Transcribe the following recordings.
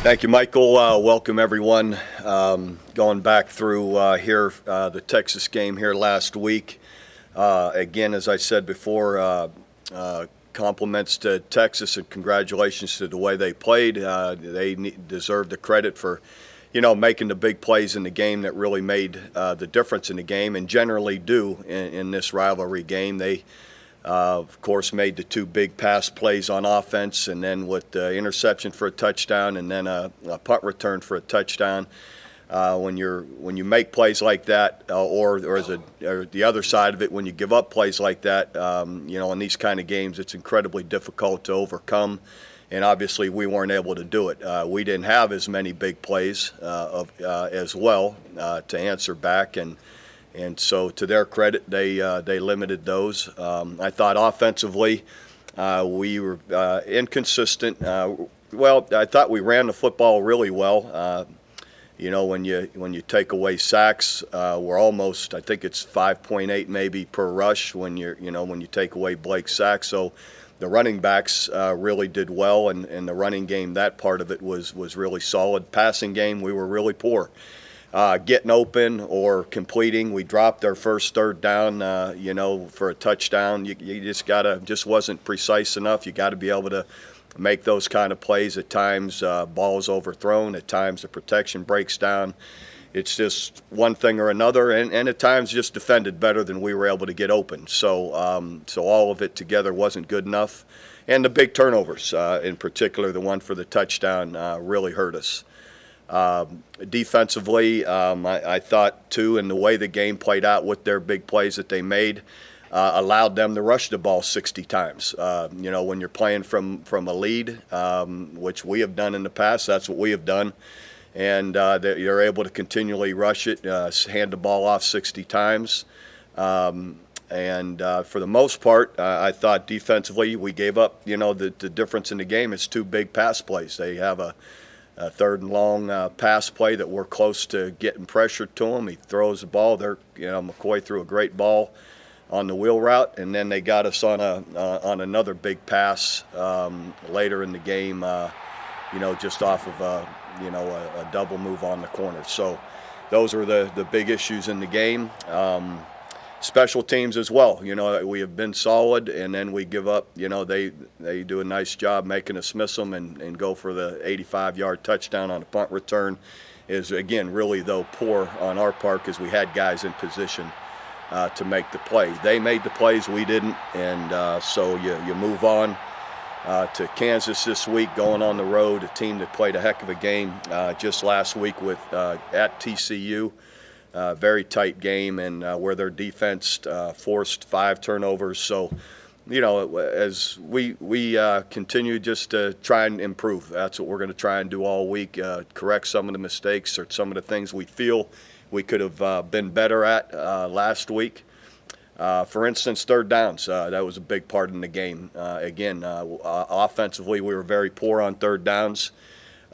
Thank you, Michael. Welcome, everyone. Going back through the Texas game here last week. Again, as I said before, compliments to Texas and congratulations to the way they played. They deserve the credit for, making the big plays in the game that really made the difference in the game, and generally do in this rivalry game. They of course, made the two big pass plays on offense, and then with the interception for a touchdown, and then a punt return for a touchdown. When you make plays like that, or the other side of it, when you give up plays like that, in these kind of games, it's incredibly difficult to overcome. And obviously, we weren't able to do it. We didn't have as many big plays as well to answer back, and so, to their credit, they limited those. I thought offensively we were inconsistent. I thought we ran the football really well. When you take away sacks, we're almost, I think it's 5.8 maybe per rush when you take away Blake's sacks. So the running backs really did well, and the running game, that part of it was really solid. Passing game, we were really poor. Getting open or completing. We dropped our first third down, for a touchdown. You just wasn't precise enough. You got to be able to make those kind of plays. At times, ball's overthrown. At times, the protection breaks down. It's just one thing or another, and at times just defended better than we were able to get open. So all of it together wasn't good enough. And the big turnovers, in particular, the one for the touchdown, really hurt us. Defensively, I thought, too, in the way the game played out with their big plays that they made, allowed them to rush the ball 60 times. When you're playing from a lead, which we have done in the past, that's what we have done, and you're able to continually rush it, hand the ball off 60 times. For the most part, I thought defensively we gave up, the difference in the game is two big pass plays. They have a third and long pass play that we're close to getting pressure to him. He throws the ball. McCoy threw a great ball on the wheel route, and then they got us on another big pass later in the game. Just off of a double move on the corner. So those are the big issues in the game. Special teams as well. We have been solid, and then we give up. They do a nice job making us miss them and go for the 85-yard touchdown on a punt return. Is again really though poor on our part because we had guys in position to make the play. They made the plays, we didn't, and so you move on to Kansas this week, going on the road, a team that played a heck of a game just last week at TCU. Very tight game, and where their defense forced 5 turnovers. So, as we continue just to try and improve, that's what we're going to try and do all week, correct some of the mistakes or some of the things we feel we could have been better at last week. For instance, third downs, that was a big part in the game. Offensively, we were very poor on third downs.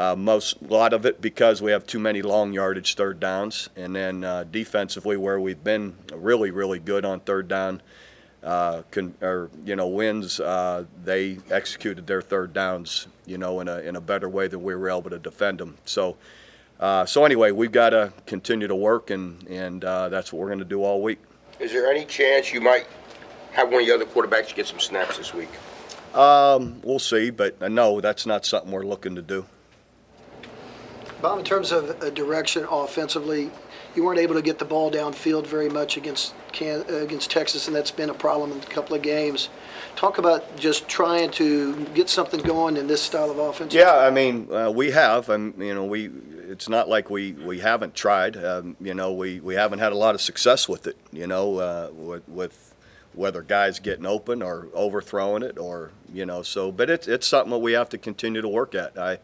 A lot of it because we have too many long yardage third downs, and then defensively, where we've been really, really good on third down wins, they executed their third downs, in a better way than we were able to defend them. So anyway, we've got to continue to work, and that's what we're going to do all week. Is there any chance you might have one of the other quarterbacks get some snaps this week? We'll see, but no, that's not something we're looking to do. Bob, in terms of direction offensively, you weren't able to get the ball downfield very much against Texas, and that's been a problem in a couple of games. Talk about just trying to get something going in this style of offense. Yeah, I mean, we have. It's not like we haven't tried. We haven't had a lot of success with it. With whether guys getting open or overthrowing it, or So, but it's something that we have to continue to work at. I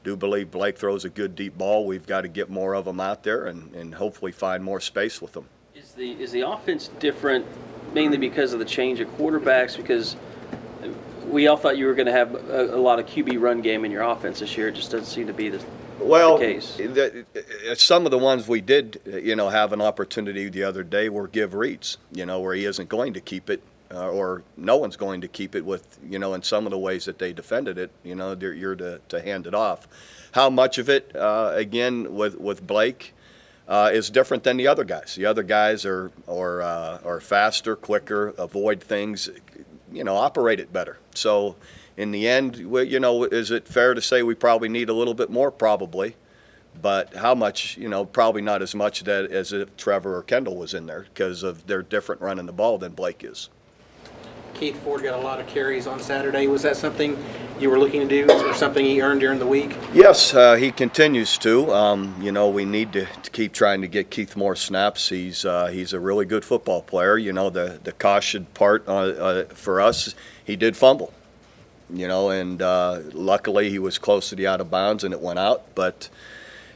do believe Blake throws a good deep ball. We've got to get more of them out there and hopefully find more space with them. Is the offense different mainly because of the change of quarterbacks? Because we all thought you were going to have a lot of QB run game in your offense this year. It just doesn't seem to be the case. Some of the ones we did, have an opportunity the other day were give reads, where he isn't going to keep it or no one's going to keep it with, in some of the ways that they defended it, you're to hand it off. How much of it, again, with Blake, is different than the other guys. The other guys are faster, quicker, avoid things, operate it better. So in the end, is it fair to say we probably need a little bit more? Probably. But how much, probably not as much as if Trevor or Kendall was in there, because of they're different running the ball than Blake is. Keith Ford got a lot of carries on Saturday. Was that something you were looking to do, or something he earned during the week? Yes, he continues to. We need to keep trying to get Keith more snaps. He's a really good football player. The caution part for us, he did fumble. And luckily he was close to the out of bounds and it went out. But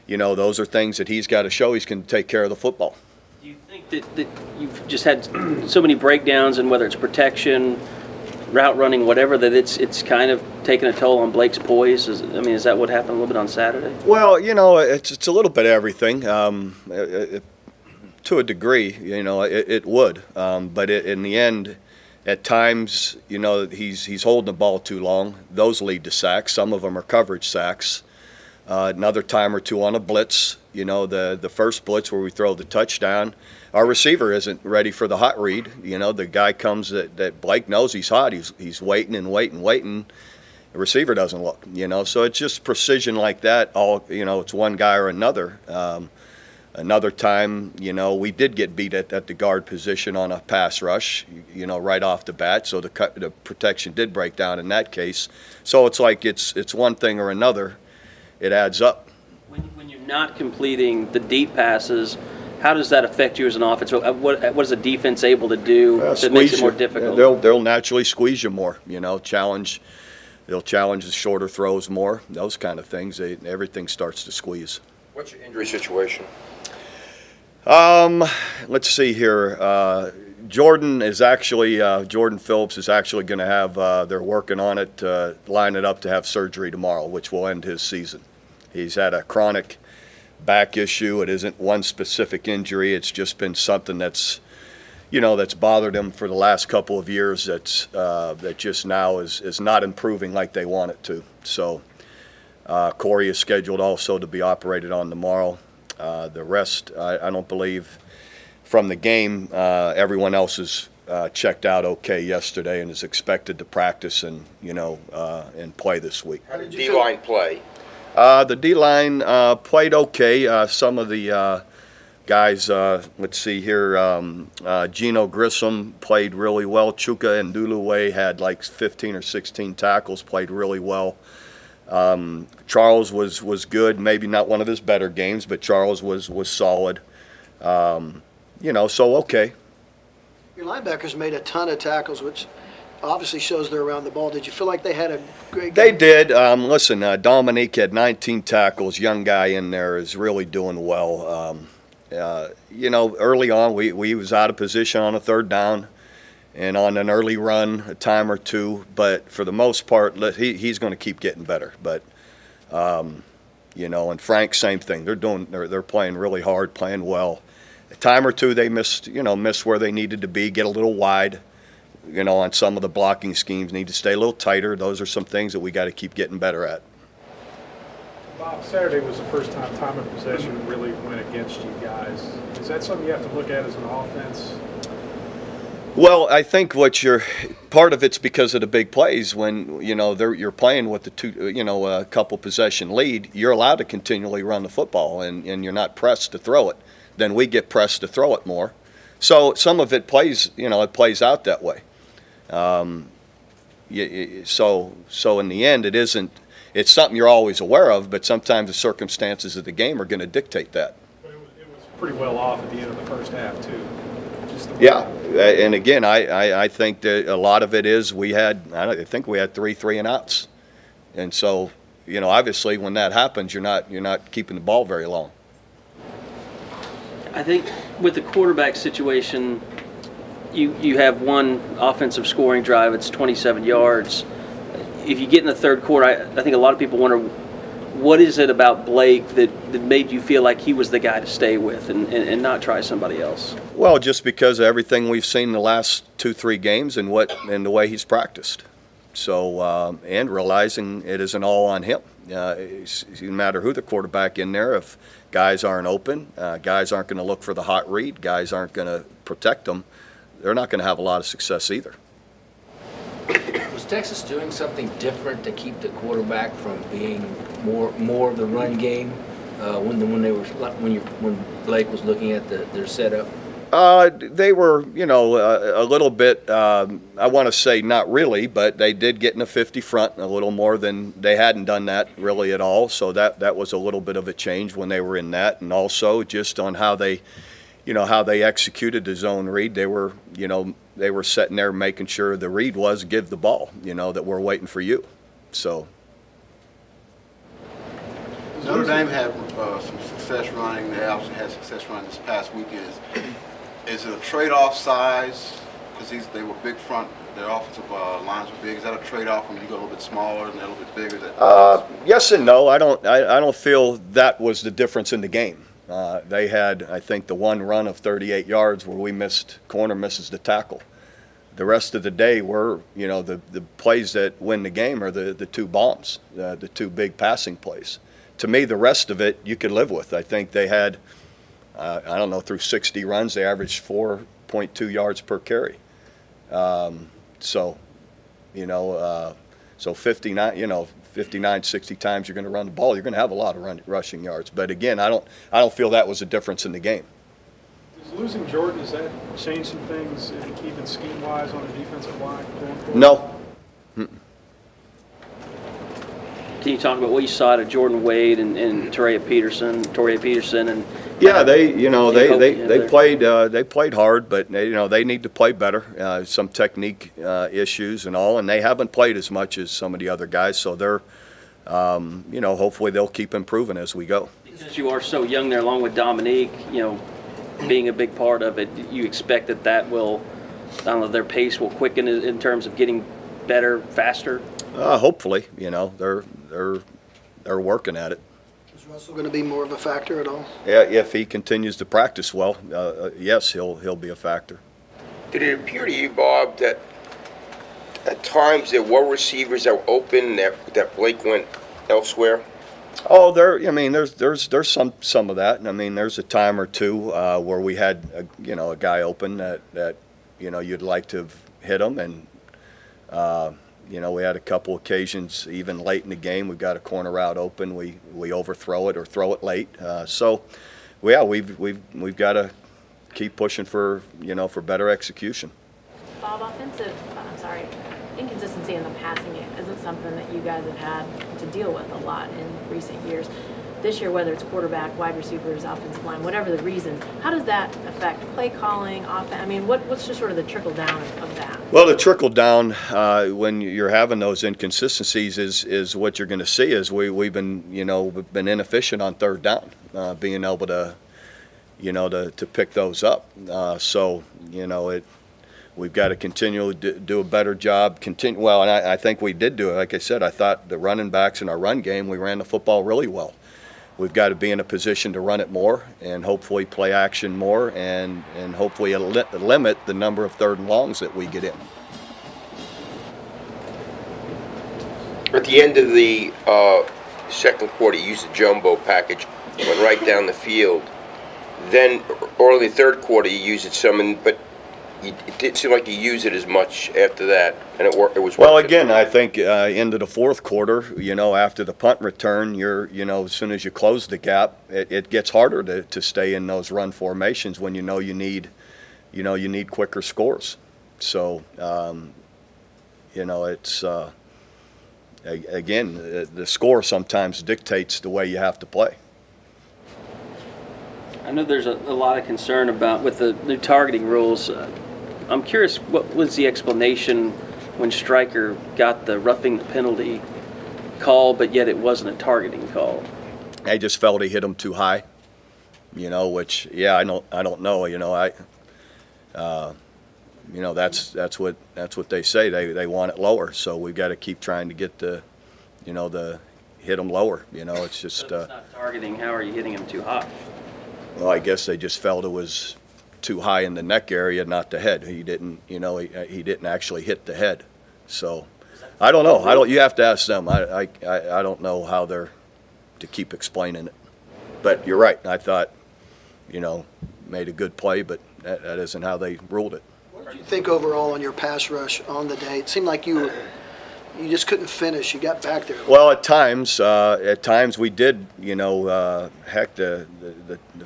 those are things that he's got to show. He's going to take care of the football. Do you think that you've just had so many breakdowns, and whether it's protection, route running, whatever, that it's kind of taken a toll on Blake's poise? Is that what happened a little bit on Saturday? Well, it's a little bit of everything. To a degree, it would. But in the end, at times, he's holding the ball too long. Those lead to sacks. Some of them are coverage sacks. Another time or two on a blitz. The first blitz where we throw the touchdown, our receiver isn't ready for the hot read. The guy comes that Blake knows he's hot. He's waiting and waiting. The receiver doesn't look. So it's just precision like that. It's one guy or another. Another time, we did get beat at the guard position on a pass rush, right off the bat. So the protection did break down in that case. So it's like it's one thing or another. It adds up. When you're not completing the deep passes, how does that affect you as an offense? What is the defense able to do that makes it more difficult? They'll naturally squeeze you more. They'll challenge the shorter throws more. Those kind of things. Everything starts to squeeze. What's your injury situation? Let's see here. Jordan Phillips is actually going to have, they're working on it, line it up to have surgery tomorrow, which will end his season. He's had a chronic back issue. It isn't one specific injury. It's just been something that's bothered him for the last couple of years. That just now is not improving like they want it to. So Corey is scheduled also to be operated on tomorrow. The rest, I don't believe. From the game, everyone else is checked out okay yesterday and is expected to practice and play this week. How did D-line play? The D-line played okay. Some of the guys, let's see here, Gino Grissom played really well. Chuka and Nduluwe had like 15 or 16 tackles, played really well. Charles was good, maybe not one of his better games, but Charles was solid. So okay. Your linebackers made a ton of tackles, which obviously shows they're around the ball. Did you feel like they had a great game? They did. Listen, Dominique had 19 tackles. Young guy in there is really doing well. Early on we was out of position on a third down and on an early run, a time or two. But for the most part, he's going to keep getting better. But, and Frank, same thing. They're playing really hard, playing well. A time or two they missed where they needed to be, get a little wide, on some of the blocking schemes, need to stay a little tighter. Those are some things that we got to keep getting better at. Bob, Saturday was the first time of possession really went against you guys. Is that something you have to look at as an offense? Well, I think part of it's because of the big plays. When you're playing with a couple possession lead, you're allowed to continually run the football, and you're not pressed to throw it. Then we get pressed to throw it more. So some of it plays out that way. So in the end, it's something you're always aware of, but sometimes the circumstances of the game are going to dictate that. But it was pretty well off at the end of the first half too. Yeah, and again, I think that a lot of it is I think we had three and outs, and so obviously when that happens, you're not keeping the ball very long. I think with the quarterback situation, you have one offensive scoring drive. It's 27 yards. If you get in the third quarter, I think a lot of people wonder what is it about Blake that made you feel like he was the guy to stay with and not try somebody else? Well, just because of everything we've seen in the last 2-3 games and the way he's practiced. So and realizing it isn't all on him. It doesn't matter who the quarterback in there. If guys aren't open, guys aren't going to look for the hot read, guys aren't going to protect them, they're not going to have a lot of success either. Was Texas doing something different to keep the quarterback from being more of the run game when Blake was looking at their setup? They were, a little bit, I want to say not really, but they did get in a 50 front a little more than they hadn't done that really at all. So that was a little bit of a change when they were in that. And also just on how they executed the zone read. They were sitting there making sure the read was give the ball, that we're waiting for you. So. Notre Dame had some success running. They also had success running this past weekend. Is it a trade-off size? Because they were big front, their offensive lines were big. Is that a trade-off when you go a little bit smaller and they're a little bit bigger? Yes and no. I don't feel that was the difference in the game. They had, I think, the one run of 38 yards where corner misses the tackle. The rest of the day were, the plays that win the game are the two bombs, the two big passing plays. To me, the rest of it you could live with. I think they had, through 60 runs, they averaged 4.2 yards per carry. So 59, 60 times you're going to run the ball, you're going to have a lot of rushing yards. But again, I don't feel that was a difference in the game. Does losing Jordan, does that change some things, even scheme-wise on the defensive line going forward? No. Can you talk about what you saw out of Jordan Wade and Toria Peterson, and yeah, they played hard, but they need to play better. Some technique issues and all, and they haven't played as much as some of the other guys. So they're, hopefully they'll keep improving as we go. Because you are so young there, along with Dominique, being a big part of it, you expect that will, their pace will quicken in terms of getting better, faster. Hopefully, they're working at it. Is Russell going to be more of a factor at all? Yeah, if he continues to practice well, yes, he'll be a factor. Did it appear to you, Bob, that at times there were receivers that were open that Blake went elsewhere? Oh, there's some of that. I mean, there's a time or two where we had a guy open that you'd like to have hit him, and we had a couple occasions even late in the game. We've got a corner route open. We overthrow it or throw it late. We've got to keep pushing for better execution. Bob, inconsistency in the passing game isn't something that you guys have had to deal with a lot in recent years. This year, whether it's quarterback, wide receivers, offensive line, whatever the reason, how does that affect play calling, offense? I mean, what's just sort of the trickle down of that? Well, the trickle down when you're having those inconsistencies is what you're going to see is we've been inefficient on third down, being able to to pick those up. We've got to continually do a better job. Well, and I think we did do it. Like I said, I thought the running backs in our run game, we ran the football really well. We've got to be in a position to run it more and hopefully play action more and hopefully limit the number of third and longs that we get in. At the end of the second quarter, you used the jumbo package, went right down the field. Then early third quarter, you used it some, but it didn't seem like you used it as much after that, and it was working. Well, again, I think into the fourth quarter, after the punt return, as soon as you close the gap, it gets harder to stay in those run formations when you need quicker scores. So, it's again, the score sometimes dictates the way you have to play. I know there's a lot of concern with the new targeting rules. I'm curious, what was the explanation when Stryker got the roughing the penalty call, but yet it wasn't a targeting call? I just felt he hit him too high, which I don't know. That's what they say. They want it lower, so we've got to keep trying to get the hit them lower. You know, it's just. So if it's not targeting, how are you hitting them too high? Well, I guess they just felt it was too high in the neck area, not the head. He didn't, you know, he didn't actually hit the head. So I don't know. You have to ask them. I don't know how they're to keep explaining it. But you're right. I thought, you know, made a good play, but that isn't how they ruled it. What did you think overall on your pass rush on the day? It seemed like you just couldn't finish. You got back there. Well, at times we did. You know, heck, the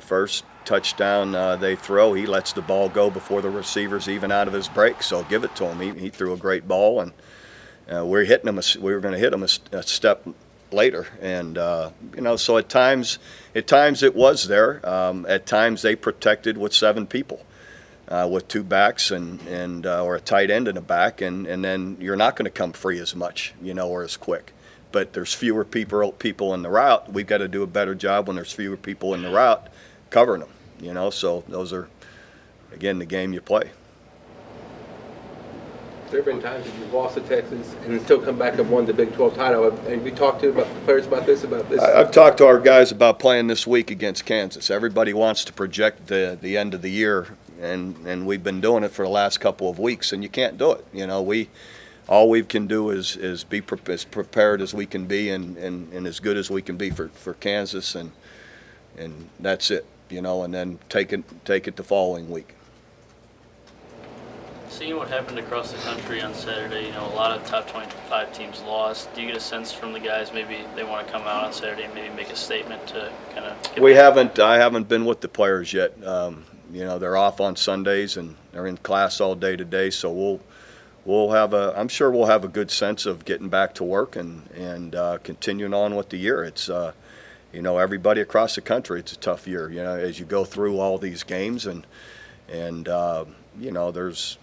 first touchdown they throw, he lets the ball go before the receiver's even out of his break. So give it to him. He threw a great ball, and we're hitting him. We were going to hit him a step later, and you know, so at times it was there. At times they protected with 7 people. With 2 backs and or a tight end and a back, and then you're not going to come free as much, you know, or as quick. But there's fewer people in the route. We've got to do a better job when there's fewer people in the route covering them, you know. So those are, again, the game you play. There have been times that you've lost to Texas and still come back and won the Big 12 title. Have you talked to the players about this? I've talked to our guys about playing this week against Kansas. Everybody wants to project the end of the year. And we've been doing it for the last couple of weeks, and you can't do it. You know, all we can do is be as prepared as we can be and as good as we can be for Kansas, and that's it. You know, and then take it the following week. Seeing what happened across the country on Saturday, you know, a lot of top 25 teams lost. Do you get a sense from the guys maybe they want to come out on Saturday and maybe make a statement to kind of? I haven't been with the players yet. You know, they're off on Sundays and they're in class all day today, so I'm sure we'll have a good sense of getting back to work and continuing on with the year. It's you know, everybody across the country, it's a tough year, you know, as you go through all these games and you know, there's,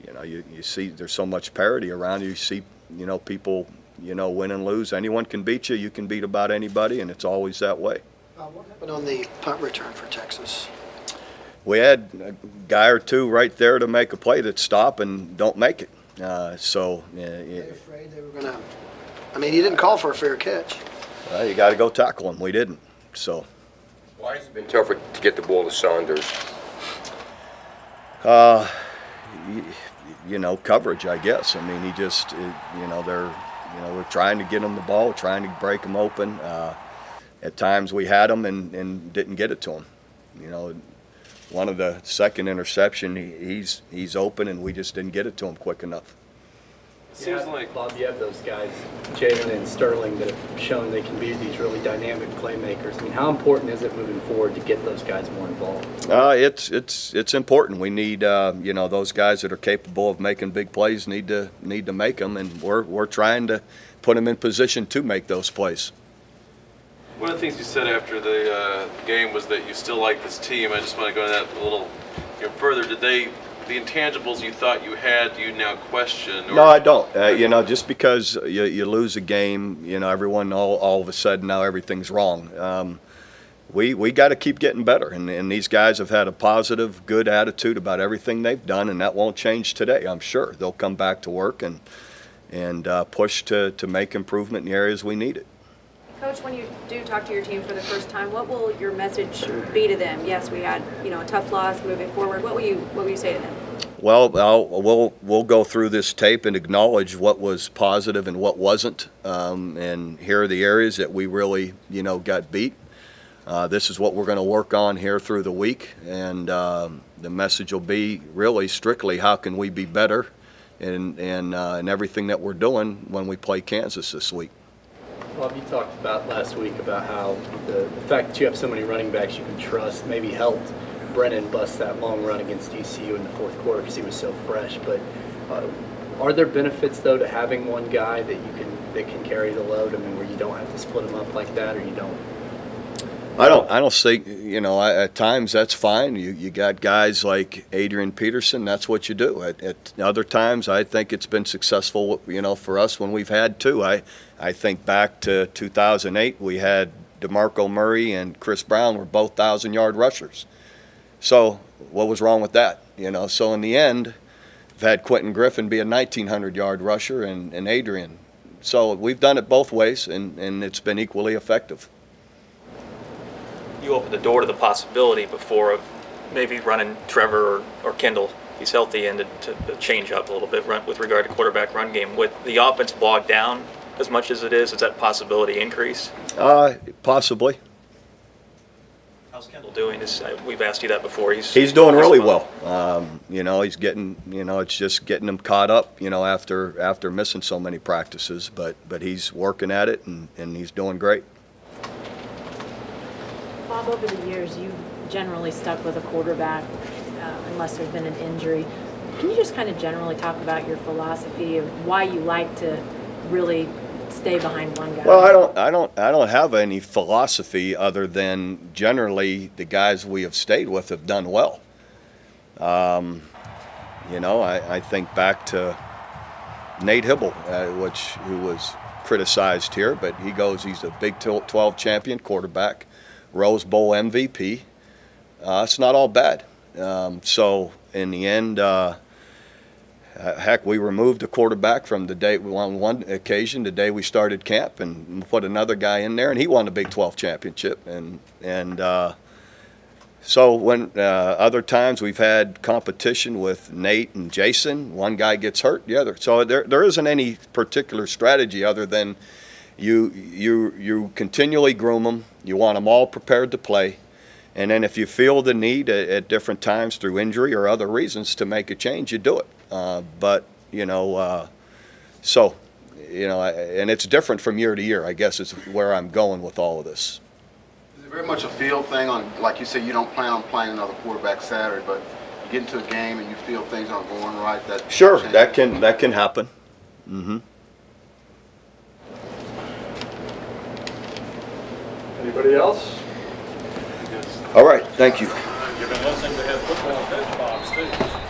you know, you see there's so much parity around you. You see, you know, people, you know, win and lose. Anyone can beat you. You can beat about anybody, and it's always that way. What happened on the punt return for Texas? We had a guy or two right there to make a play that stop and don't make it. So Were they afraid they were going to? I mean, he didn't call for a fair catch. You got to go tackle him. We didn't. So. Why has it been tougher to get the ball to Saunders? You know, coverage, I guess. I mean, he just, you know, we're trying to get him the ball, trying to break him open. At times we had him and didn't get it to him. You know, one of the second interception, he's open and we just didn't get it to him quick enough. Seems like, Bob, you have those guys, Jalen and Sterling, that have shown they can be these really dynamic playmakers. I mean, how important is it moving forward to get those guys more involved? It's important. We need you know, those guys that are capable of making big plays need to make them, and we're trying to put them in position to make those plays. One of the things you said after the game was that you still like this team. I just want to go into that a little further. Did the intangibles you thought you had, do you now question? Or? No, I don't. You know, just because you lose a game, you know, everyone all of a sudden now everything's wrong. We got to keep getting better, and these guys have had a positive, good attitude about everything they've done, and that won't change today. I'm sure they'll come back to work and push to make improvement in the areas we need it. Coach, when you do talk to your team for the first time, what will your message be to them? Yes, we had, you know, a tough loss moving forward. What will you say to them? Well, we'll go through this tape and acknowledge what was positive and what wasn't, and here are the areas that we really, you know, got beat. This is what we're going to work on here through the week, and the message will be really strictly how can we be better in everything that we're doing when we play Kansas this week. Bob, you talked about last week about how the fact that you have so many running backs you can trust maybe helped Brennan bust that long run against ECU in the fourth quarter because he was so fresh. But are there benefits though to having one guy that can carry the load? I mean, where you don't have to split them up like that, or you don't? I don't see, you know, at times that's fine. You got guys like Adrian Peterson, that's what you do. At other times, I think it's been successful, you know, for us when we've had two. I think back to 2008, we had DeMarco Murray and Chris Brown were both 1,000-yard rushers. So what was wrong with that? You know, so in the end, I've had Quentin Griffin be a 1,900-yard rusher and Adrian So we've done it both ways, and it's been equally effective. You opened the door to the possibility before of maybe running Trevor or Kendall, he's healthy, and to change up a little bit with regard to quarterback run game. With the offense bogged down as much as it is, does that possibility increase? Possibly. How's Kendall doing? We've asked you that before. He's doing really well. You know, he's getting, you know, it's just getting him caught up, you know, after missing so many practices. But he's working at it, and he's doing great. Bob, over the years, you've generally stuck with a quarterback unless there's been an injury. Can you just kind of generally talk about your philosophy of why you like to really stay behind one guy? Well, I don't have any philosophy other than generally the guys we have stayed with have done well. You know, I think back to Nate Hibble, who was criticized here, but he's a Big 12 champion quarterback, Rose Bowl MVP. It's not all bad. So in the end, heck, we removed a quarterback from the day on one occasion, the day we started camp, and put another guy in there, and he won the Big 12 championship. And so when other times we've had competition with Nate and Jason, one guy gets hurt, the other. So there isn't any particular strategy other than you continually groom them. You want them all prepared to play. And then if you feel the need at different times through injury or other reasons to make a change, you do it. But, you know, so, you know, and it's different from year to year, I guess is where I'm going with all of this. Is it very much a field thing on, like you say, you don't plan on playing another quarterback Saturday, but you get into a game and you feel things aren't going right? Sure, that can happen. Mm-hmm. Anybody else? All right, thank you. You've been listening to Head Football Coach Bob Stoops.